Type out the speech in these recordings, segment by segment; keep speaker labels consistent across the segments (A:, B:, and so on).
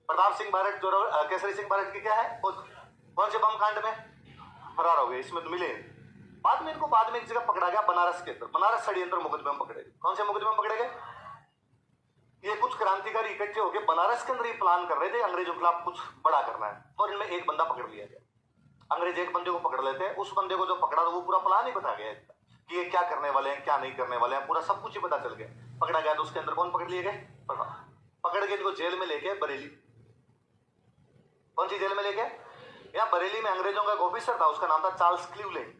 A: प्रताप सिंह बारट जो केसरी सिंह बारट की क्या है, कौन से बम कांड में फरार हो गए, इसमें तो मिले। बाद में इनको बाद में एक जगह पकड़ा गया बनारस के अंदर, बनारस षड्यंत्र मुकदमे में पकड़े। कौन से मुकदमे में पकड़े गए? ये कुछ क्रांतिकारी इकट्ठे होकर बनारस के अंदर ये प्लान कर रहे थे अंग्रेजों के खिलाफ कुछ बड़ा करना है, और इनमें एक बंदा पकड़ लिया गया। अंग्रेज एक बंदे को पकड़ लेते हैं, उस बंदे को जो पकड़ा वो पूरा प्लान ही बता गया कि ये क्या करने वाले हैं क्या नहीं करने वाले हैं, पूरा सब कुछ ही पता चल गया। पकड़ा गया तो उसके अंदर कौन पकड़ लिए गए? पकड़ के इनको जेल में लेके बरेली, कौन सी जेल में लेके? यहाँ बरेली में अंग्रेजों का एक ऑफिसर था, उसका नाम था चार्ल्स क्लीवलैंड।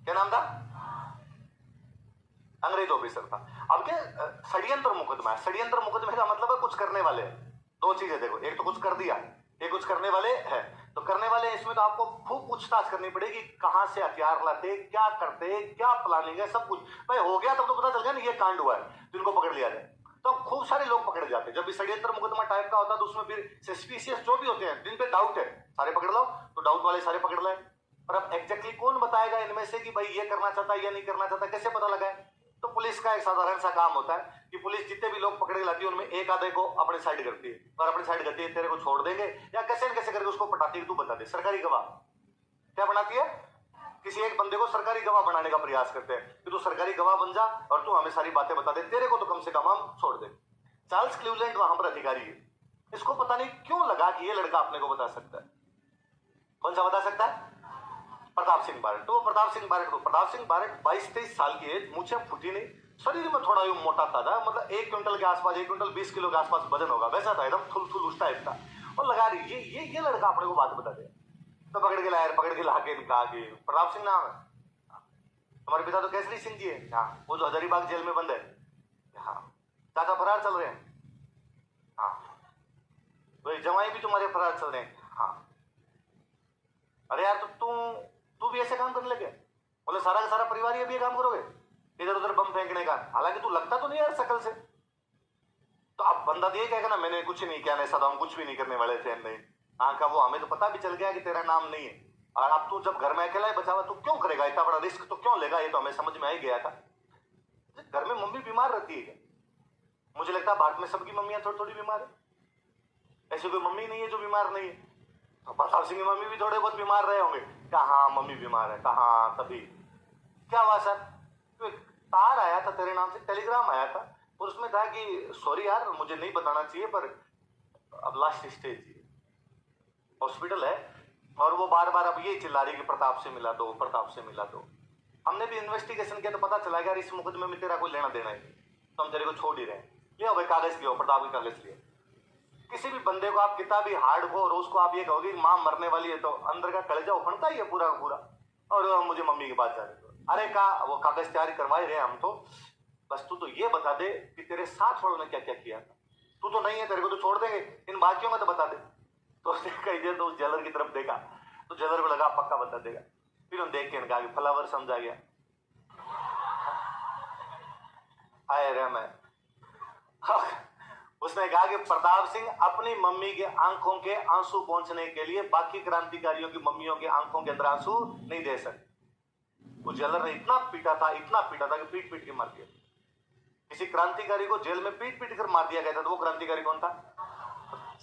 A: क्या नाम था? अंग्रेज ऑफिसर था। अब क्या षड्यंत्र मुकदमा है, षड्यंत्र मुकदमे का मतलब है कुछ करने वाले हैं। दो चीजें देखो, एक तो कुछ कर दिया, एक कुछ करने वाले हैं। तो करने वाले इसमें तो आपको खूब पूछताछ करनी पड़ेगी, कहां से हथियार लाते, क्या करते, क्या प्लानिंग है, सब कुछ। भाई हो गया तब तो पता चल गया ना ये कांड हुआ है, तो इनको पकड़ लिया जाए। तो खूब सारे लोग पकड़े जाते हैं। जब भी षड्यंत्र मुकदमा टाइप का होता है तो उसमें फिर सस्पिशियस जो भी होते हैं, जिन पे डाउट है, सारे पकड़ लो। तो डाउट वाले सारे पकड़ लाए। पर अब एग्जैक्टली कौन बताएगा इनमें से कि भाई ये करना चाहता है या नहीं करना चाहता, कैसे पता लगाए? तो पुलिस का एक साधारण सा काम होता है कि पुलिस जितने भी लोग पकड़ के लाती है उनमें एक आधे को अपने साइड करती है, और अपनी साइड करती है तेरे को छोड़ देंगे, या कैसे न कैसे करके उसको पटाती है, तू बता दे। सरकारी गवाह क्या बनाती है? किसी एक बंदे को सरकारी गवाह बनाने का प्रयास करते हैं कि तू सरकारी गवाह बन जा और तू हमें सारी बातें बता दे, तेरे को तो कम से कम हम छोड़ दे। चार्ल्स क्लीवलैंड वहां पर अधिकारी है। इसको पता नहीं क्यों लगा कि ये लड़का अपने को बता सकता है। कौन सा बता सकता है? प्रताप सिंह बारट। तो प्रताप सिंह बारट 22-23 साल की एज, मुझे फूटी नहीं, शरीर में थोड़ा यूं मोटा था, मतलब 1 क्विंटल के आसपास, 1 क्विंटल 20 किलो के आसपास वजन होगा, वैसा था एकदम थुल उस टाइप का। और लगा रही ये लड़का अपने को बात बता दे। तो पकड़ के लाया, पकड़ के लाके कहा कि प्रताप सिंह नाम है तुम्हारे पिता, तो केसरी सिंह जी है। हाँ। वो जो हजारीबाग जेल में बंद है। हाँ। चाचा फरार चल रहे हैं। हाँ। तो जवाई भी तुम्हारे फरार चल रहे हैं। हाँ। अरे यार तो तू भी ऐसे काम करने लगे? बोले सारा का सारा परिवार ये भी काम करोगे, इधर उधर बम फेंकने का? हालांकि तू लगता तो नहीं यार शकल से। तो अब बंदा ये कहेगा ना मैंने कुछ नहीं किया, ऐसा तो हम कुछ भी नहीं करने वाले थे। नहीं हाँ का वो हमें तो पता भी चल गया कि तेरा नाम नहीं है, और अब तू जब घर में अकेला ही बचा हुआ, तू क्यों करेगा इतना बड़ा रिस्क, तो क्यों लेगा? ये तो हमें समझ में आ ही गया था। घर में मम्मी बीमार रहती है, मुझे लगता है भारत में सबकी मम्मियां थोड़ी थोड़ी बीमार है, ऐसी कोई मम्मी नहीं है जो बीमार नहीं है। तो प्रताप सिंह की मम्मी भी थोड़े बहुत बीमार रहे होंगे। कहा मम्मी बीमार है? कहा तभी क्या हुआ सर? तो एक तार आया था तेरे नाम से, टेलीग्राम आया था, और उसमें था कि सॉरी यार मुझे नहीं बताना चाहिए पर अब लास्ट स्टेज हॉस्पिटल है, और वो बार बार अब ये चिल्ला रही कि प्रताप से मिला दो, प्रताप से मिला दो। हमने भी इन्वेस्टिगेशन किया तो पता चला यार इस मुकदमे में तेरा कोई लेना देना है, तो हम तेरे को छोड़ ही रहे हैं। लियो भाई कागज लियो, प्रताप के कागज लिए। किसी भी बंदे को आप कितना भी हार्ड हो और उसको आप ये कहोगे मां मरने वाली है, तो अंदर का कलेजा उफनता ही है पूरा का पूरा। और मुझे मम्मी की बात जाने दो, अरे वो कागज तैयारी करवाए रहे हम तो, बस तू तो ये बता दे कि तेरे साथ वालों ने क्या क्या किया था। तू तो नहीं है, तेरे को तो छोड़ देंगे, इन बाकियों का तो बता दे। तो उसने कही दिया, तो उस जेलर की तरफ देखा, तो जेलर को लगा पक्का बता देगा। फिर उन्होंने देख के कहा कि फ्लावर समझा गया। आए रे मैं उसने कहा कि प्रताप सिंह अपनी मम्मी के आंखों के आंसू पहुंचने के लिए बाकी क्रांतिकारियों की मम्मियों के आंखों के अंदर आंसू नहीं दे सकते। वो जेलर ने इतना पीटा था कि पीट पीट के मार दिया। किसी क्रांतिकारी को जेल में पीट पीट कर मार दिया गया था, तो वो क्रांतिकारी कौन था?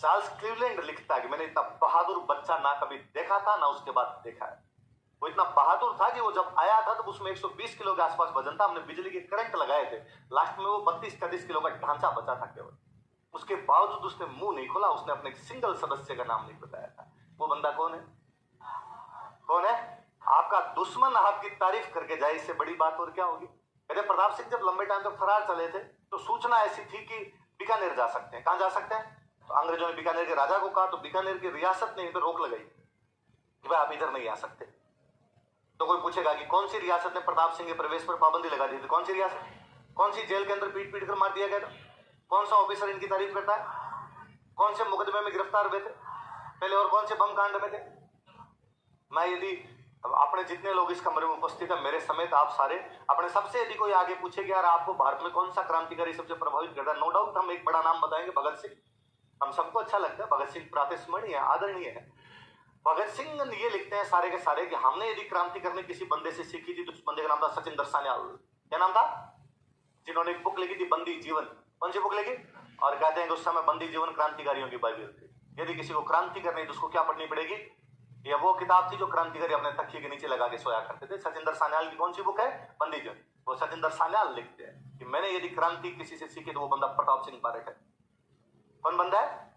A: चार्ल्स क्लीवलैंड लिखता है कि मैंने इतना बहादुर बच्चा ना कभी देखा था ना उसके बाद देखा है। वो इतना बहादुर था कि वो जब आया था तो उसमें 120 किलो के आसपास वजन था, हमने बिजली के करंट लगाए थे, लास्ट में वो 32-33 किलो का ढांचा बचा था केवल। उसके बावजूद उसने मुंह नहीं खोला, उसने अपने सिंगल सदस्य का नाम नहीं बताया था। वो बंदा कौन है? कौन है? आपका दुश्मन आपकी तारीफ करके जाए, इससे बड़ी बात और क्या होगी? कहते प्रताप सिंह जब लंबे टाइम तक फरार चले थे तो सूचना ऐसी थी कि बीकानेर जा सकते हैं। कहां जा सकते हैं? तो अंग्रेजों ने बीकानेर के राजा को कहा, तो बीकानेर की रियासत ने इन पर रोक लगाई कि भाई आप इधर नहीं आ सकते। तो कोई पूछेगा कि कौन सी रियासत ने प्रताप सिंह के प्रवेश पर पाबंदी लगा दी थी? कौन सी रियासत? कौन सी जेल के अंदर पीट पीट कर मार दिया गया था? कौन सा ऑफिसर इनकी तारीफ करता है? कौन से मुकदमे में गिरफ्तार हुए थे पहले, और कौन से बम कांड में थे? मैं यदि अपने जितने लोग इस कमरे में उपस्थित है मेरे समेत आप सारे अपने सबसे यदि कोई आगे पूछे कि यार आपको भारत में कौन सा क्रांतिकारी सबसे प्रभावित करता है, नो डाउट हम एक बड़ा नाम बताएंगे, भगत सिंह। हम सबको अच्छा लगता है, भगत सिंह प्रातस्मरणीय है, आदरणीय है। भगत सिंह ये लिखते हैं सारे के सारे कि हमने यदि क्रांति करने किसी बंदे से सीखी थी तो उस बंदे का नाम था सचिंदर सान्याल। क्या नाम था? जिन्होंने एक बुक लिखी थी बंदी जीवन, कौन सी बुक लेगी? और कहते हैं कि उस समय बंदी जीवन क्रांतिकारियों की बाइबल थी। यदि किसी को क्रांति करनी है तो उसको क्या पढ़नी पड़ेगी? यह वो किताब थी जो क्रांतिकारी अपने तकिए के नीचे लगा के सोया करते थे। सचिंदर सान्याल की कौन सी बुक है? बंदी जीवन। वो सचिंदर सान्याल लिखते हैं कि मैंने यदि क्रांति किसी से सीखी तो वो बंदा प्रताप सिंह बारट है। कौन बंदा है?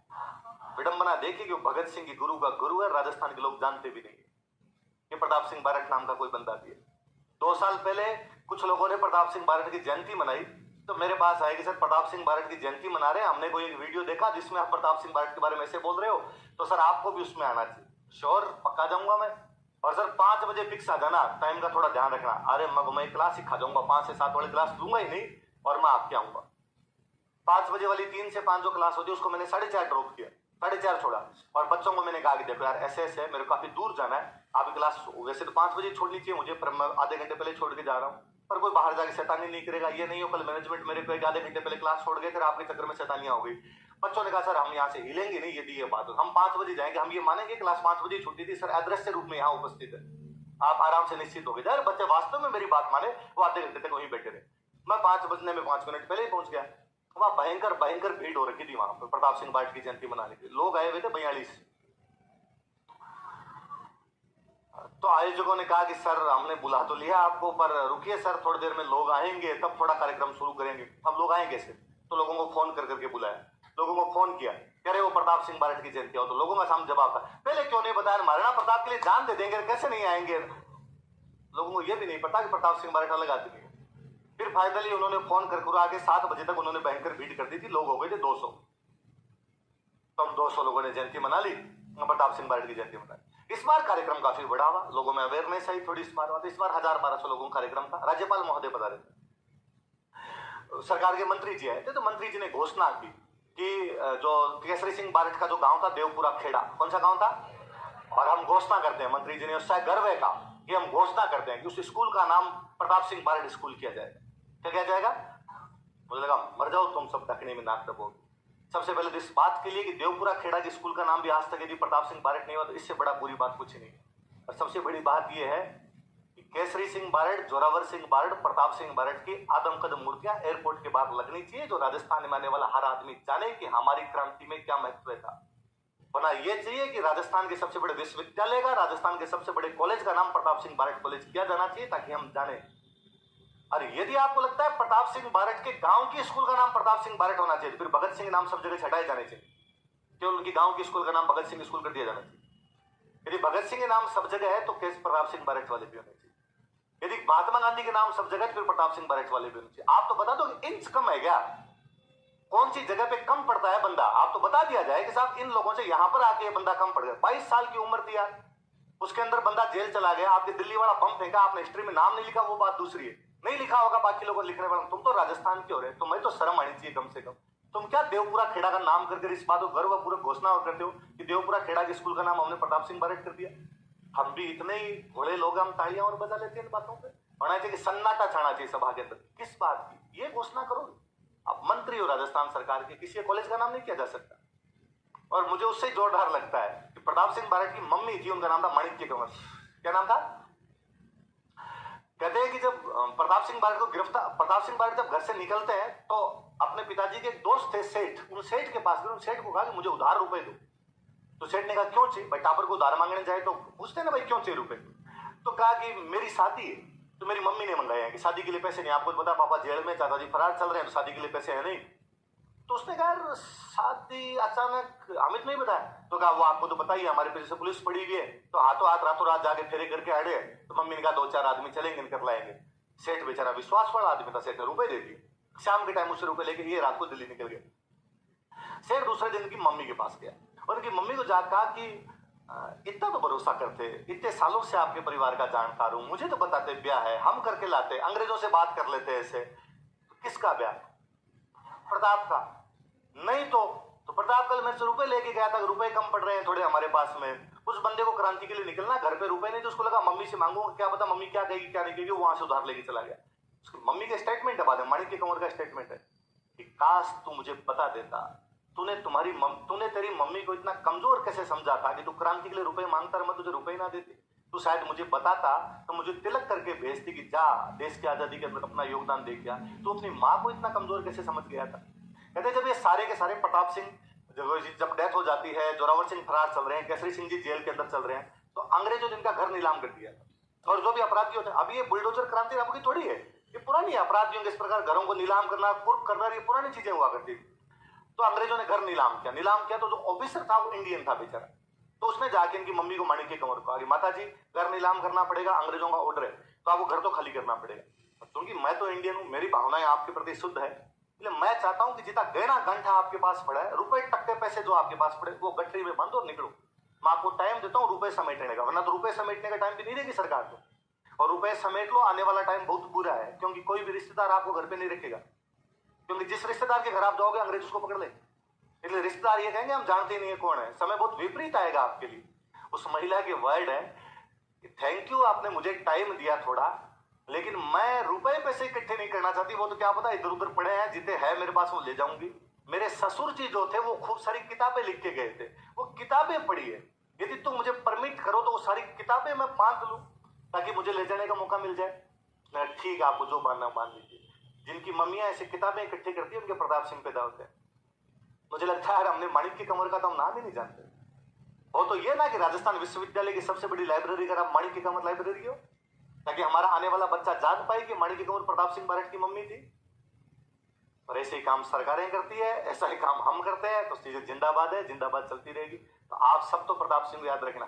A: विडंबना देखिए कि भगत सिंह की गुरु का गुरु है, राजस्थान के लोग जानते भी नहीं कि प्रताप सिंह बारट नाम का कोई बंदा भी है। 2 साल पहले कुछ लोगों ने प्रताप सिंह बारट की जयंती मनाई तो मेरे पास आए कि सर प्रताप सिंह बारट की जयंती मना रहे हैं, हमने कोई एक वीडियो देखा जिसमें आप प्रताप सिंह बारट के बारे में ऐसे बोल रहे हो, तो सर आपको भी उसमें आना चाहिए। श्योर, पक्का जाऊंगा मैं। और सर 5 बजे फिक्स आ जाना, टाइम का थोड़ा ध्यान रखना। अरे मैं क्लास सिखा जाऊंगा, 5 से 7 वाली क्लास दूंगा ही नहीं और मैं आपके आऊंगा। 5 बजे वाली 3 से 5 जो क्लास होती है उसको मैंने 4:30 ड्रॉप किया, 4:30 छोड़ा। और बच्चों को मैंने कहा कि देखो यार ऐसे ऐसे मेरे को काफी दूर जाना है, आपकी क्लास वैसे तो 5 बजे छोड़नी चाहिए मुझे, पर मैं आधे घंटे पहले छोड़ के जा रहा हूँ। पर कोई बाहर जाके शैतानी नहीं करेगा, ये नहीं हो कल मैनेजमेंट मेरे को एक आधे घंटे पहले क्लास छोड़ गए फिर आपके चक्कर में शैतानियां हो गई। बच्चों ने कहा सर हम यहाँ से हिलेंगे नहीं, यदि ये बात हो हम 5 बजे जाएंगे, हम ये मानेंगे क्लास 5 बजे छुट्टी थी, सर अदृश्य रूप में यहाँ उपस्थित है, आप आराम से निश्चित हो गए। यार बच्चे वास्तव में मेरी बात माने, वो आधे घंटे तक वहीं बैठे रहे। मैं 5 बजने में 5 मिनट पहले ही पहुंच गया। वहां भयंकर भीड़ हो रखी थी वहां पर प्रताप सिंह बारट की जयंती मनाने के लोग आए हुए थे 42। तो आयोजकों ने कहा कि सर हमने बुला तो लिया आपको, पर रुकिए सर थोड़ी देर में लोग आएंगे तब थोड़ा कार्यक्रम शुरू करेंगे। हम लोग आएंगे कैसे? तो लोगों को फोन कर करके बुलाया, लोगों को फोन किया, कह रहे वो प्रताप सिंह बारट की जयंती हो, तो लोगों का सामने जवाब था पहले क्यों नहीं बताया, महाराणा प्रताप के लिए जान दे देंगे, कैसे नहीं आएंगे। लोगों को यह भी नहीं पता कि प्रताप सिंह बारट अलग आदमी है। फिर फाइनली उन्होंने फोन कर आगे 7 बजे तक उन्होंने भयंकर भीड़ कर दी थी, लोग हो गए थे 200। तो हम 200 लोगों ने जयंती मना ली, प्रताप सिंह बारट की जयंती मनाई। इस बार कार्यक्रम काफी बड़ा हुआ, लोगों में अवेयरनेस आई थोड़ी। इस बार 1000-1200 लोगों का कार्यक्रम था। राज्यपाल महोदय बता रहे थे, सरकार के मंत्री जी आए थे, तो मंत्री जी ने घोषणा की कि जो केसरी सिंह बारट का जो गांव था देवपुरा खेड़ा, कौन सा गांव था, और हम घोषणा करते हैं, मंत्री जी ने उससे गर्व है कहा कि हम घोषणा करते हैं कि उस स्कूल का नाम प्रताप सिंह बारट स्कूल किया जाएगा। क्या किया जाएगा? मुझे लगा मर जाओ तुम सब ढकने में नाक दबोगे। सबसे पहले तो इस बात के लिए कि देवपुरा खेड़ा के स्कूल का नाम भी आज तक यदि प्रताप सिंह बारट नहीं हुआ तो इससे बड़ा बुरी बात कुछ नहीं है। और सबसे बड़ी बात यह है कि केसरी सिंह बारट, जोरावर सिंह बारट, प्रताप सिंह बारट की आदमकदम मूर्तियां एयरपोर्ट के बाहर लगनी चाहिए, जो राजस्थान में आने वाला हर आदमी जाने कि हमारी क्रांति में क्या महत्व था। बना ये चाहिए कि राजस्थान के सबसे बड़े विश्वविद्यालय का, राजस्थान के सबसे बड़े कॉलेज का नाम प्रताप सिंह बारट कॉलेज किया जाना चाहिए, ताकि हम जाने। और यदि आपको लगता है प्रताप सिंह बारट के गांव के स्कूल का नाम प्रताप सिंह बारट होना चाहिए, तो फिर भगत सिंह नाम सब जगह हटाए जाने चाहिए, केवल उनकी गांव के स्कूल का नाम भगत सिंह स्कूल कर दिया जाना चाहिए। यदि भगत सिंह के नाम सब जगह है तो केस प्रताप सिंह बारट वाले भी होने चाहिए। यदि महात्मा गांधी के नाम सब जगह, तो फिर प्रताप सिंह बारट वाले भी होने चाहिए। आप तो बता दो कि इंच कम है क्या, कौन सी जगह पे कम पड़ता है बंदा, आप तो बता दिया जाए कि साहब इन लोगों से यहां पर आके बंदा कम पड़ गया। 22 साल की उम्र थी यार, उसके अंदर बंदा जेल चला गया, आपके दिल्ली वाला बम फेंका, आपने हिस्ट्री में नाम नहीं लिखा, वो बात दूसरी है, नहीं लिखा होगा बाकी लोगों लिखने वाला, तुम तो राजस्थान के हो रहे, तुम्हें तो शर्म आनी चाहिए कम से कम। तुम क्या देवपुरा खेड़ा का नाम करके इस बात को गर्वपूर्वक घोषणा करते हो कि देवपुरा खेड़ा के स्कूल का नाम हमने प्रताप सिंह बारट कर दिया। हम भी इतने ही घोड़े लोग, हम तालियां और बजा लेते हैं इन बातों पे। होना चाहिए कि सन्नाटा छाना चाहिए सभा के अंदर, किस बात की ये घोषणा करोगे? आप मंत्री हो राजस्थान सरकार के, किसी कॉलेज का नाम नहीं किया जा सकता। और मुझे उससे जोरदार लगता है कि प्रताप सिंह बारट की मम्मी थी, उनका नाम था माणिक्य कंवर। क्या नाम था? कहते हैं कि जब प्रताप सिंह बारट को गिरफ्तार, प्रताप सिंह बारट जब घर से निकलते हैं तो अपने पिताजी के एक दोस्त थे सेठ, उन सेठ के पास गए, उन सेठ को कहा कि मुझे उधार रुपए दो। तो सेठ ने कहा क्यों चाहिए भाई, टापर को उधार मांगने जाए तो पूछते ना भाई क्यों चाहिए रुपए। तो कहा कि मेरी शादी है, तो मेरी मम्मी ने मंगाया है कि शादी के लिए पैसे नहीं, आपको पता पापा जेल में, चाचा जी फरार चल रहे हैं, तो शादी के लिए पैसे है नहीं। तो उसने कहा यार शादी अचानक हमें नहीं बताया। तो कहा वो आपको तो पता ही है, हमारे पीछे से पुलिस पड़ी हुई है, तो हाथों हाथ रातों रात जाके फेरे करके आड़े। तो मम्मी ने कहा 2-4 आदमी चलेंगे, कर लाएंगे। सेठ बेचारा विश्वास वाला आदमी था, सेठ ने रुपए दे दिए। शाम के टाइम उससे रुपए लेके ये रात को दिल्ली निकल गया। सेठ दूसरे दिन की मम्मी के पास गया और उनकी मम्मी को जाकर कहा कि इतना तो भरोसा करते, इतने सालों से आपके परिवार का जानकार हूं, मुझे तो बताते ब्याह है, हम करके लाते, अंग्रेजों से बात कर लेते ऐसे, तो किसका ब्याह? प्रताप का। नहीं तो प्रताप कल मेरे से रुपए लेके गया था, रुपए कम पड़ रहे हैं थोड़े हमारे पास में। उस बंदे को क्रांति के लिए निकलना, घर पे रुपए नहीं, तो उसको लगा मम्मी से मांगूंगा, क्या पता मम्मी क्या कहेगी क्या नहीं कहेगी, वहां से उधार लेके चला गया। उसकी मम्मी का स्टेटमेंट है, बाद में माणिक्य कंवर का स्टेटमेंट है कि काश तू मुझे बता देता, तूने तेरी मम्मी को इतना कमजोर कैसे समझा था कि तू क्रांति के लिए रुपए मांगता और मैं तुझे रुपए ना देती। तू शायद मुझे बताता तो मुझे तिलक करके भेजती कि जा देश की आजादी के अंदर अपना योगदान दे गया। तू अपनी माँ को इतना कमजोर कैसे समझ गया था? कहते जब ये सारे के सारे प्रताप सिंह जब डेथ हो जाती है, जोरावर सिंह फरार चल रहे हैं, केसरी सिंह जी जेल के अंदर चल रहे हैं, तो अंग्रेजों ने इनका घर नीलाम कर दिया। और जो भी अपराधी होते हैं, अभी ये बुलडोजर क्रांति आपकी थोड़ी है, ये पुरानी है। अपराधियों के इस प्रकार घरों को नीलाम करना, कुर्क करना, ये पुरानी चीजें हुआ करती थी। तो अंग्रेजों ने घर नीलाम किया तो जो ऑफिसर था वो इंडियन था बेचारा, तो उसने जाके इनकी मम्मी को माणिक्य कंवर को कहा, माता जी घर नीलाम करना पड़ेगा, अंग्रेजों का ऑर्डर है, तो आपको घर तो खाली करना पड़ेगा। क्योंकि मैं तो इंडियन हूं, मेरी भावनाएं आपके प्रति शुद्ध है, इसलिए मैं चाहता हूं कि जितना गहना गंठा आपके पास पड़ा है, रुपए टक्के पैसे जो आपके पास पड़े, वो गठरी में बंद और निकलो। मैं आपको टाइम देता हूं रुपए समेटने का, वरना तो रुपए समेटने का टाइम भी नहीं देगी सरकार को। और रुपए समेट लो, आने वाला टाइम बहुत बुरा है, क्योंकि कोई भी रिश्तेदार आपको घर पे नहीं रखेगा, क्योंकि जिस रिश्तेदार के घर आप जाओगे अंग्रेज उसको पकड़ ले। इसलिए रिश्तेदार ये कहेंगे हम जानते नहीं है कौन है। समय बहुत विपरीत आएगा आपके लिए। उस महिला के वर्ड है कि थैंक यू, आपने मुझे टाइम दिया थोड़ा, लेकिन मैं रुपए पैसे इकट्ठे नहीं करना चाहती। वो तो क्या पता इधर उधर पड़े हैं, जितने हैं मेरे पास वो ले जाऊंगी। मेरे ससुर जी जो थे वो खूब सारी किताबें लिख के गए थे, वो किताबें पढ़ी है, यदि तुम मुझे परमिट करो तो वो सारी किताबें मैं बांध लूं ताकि मुझे ले जाने का मौका मिल जाए। ठीक है, आपको जो मानना मान लीजिए। जिनकी मम्मियां ऐसी किताबें इकट्ठी करती है उनके प्रताप सिंह पैदा होते हैं। मुझे लगता है यार हमने माणिक्य कंवर का तो हम नाम ही नहीं जानते। वो तो ये ना कि राजस्थान विश्वविद्यालय की सबसे बड़ी लाइब्रेरी अगर आप माणिक्य कंवर लाइब्रेरी हो, ताकि हमारा आने वाला बच्चा जान पाए कि माणिक्य कंवर प्रताप सिंह बारठ की मम्मी थी। और ऐसे ही काम सरकारें करती है, ऐसा ही काम हम करते हैं, तो चीजें जिंदाबाद है, जिंदाबाद चलती रहेगी। तो आप सब तो प्रताप सिंह याद रखना।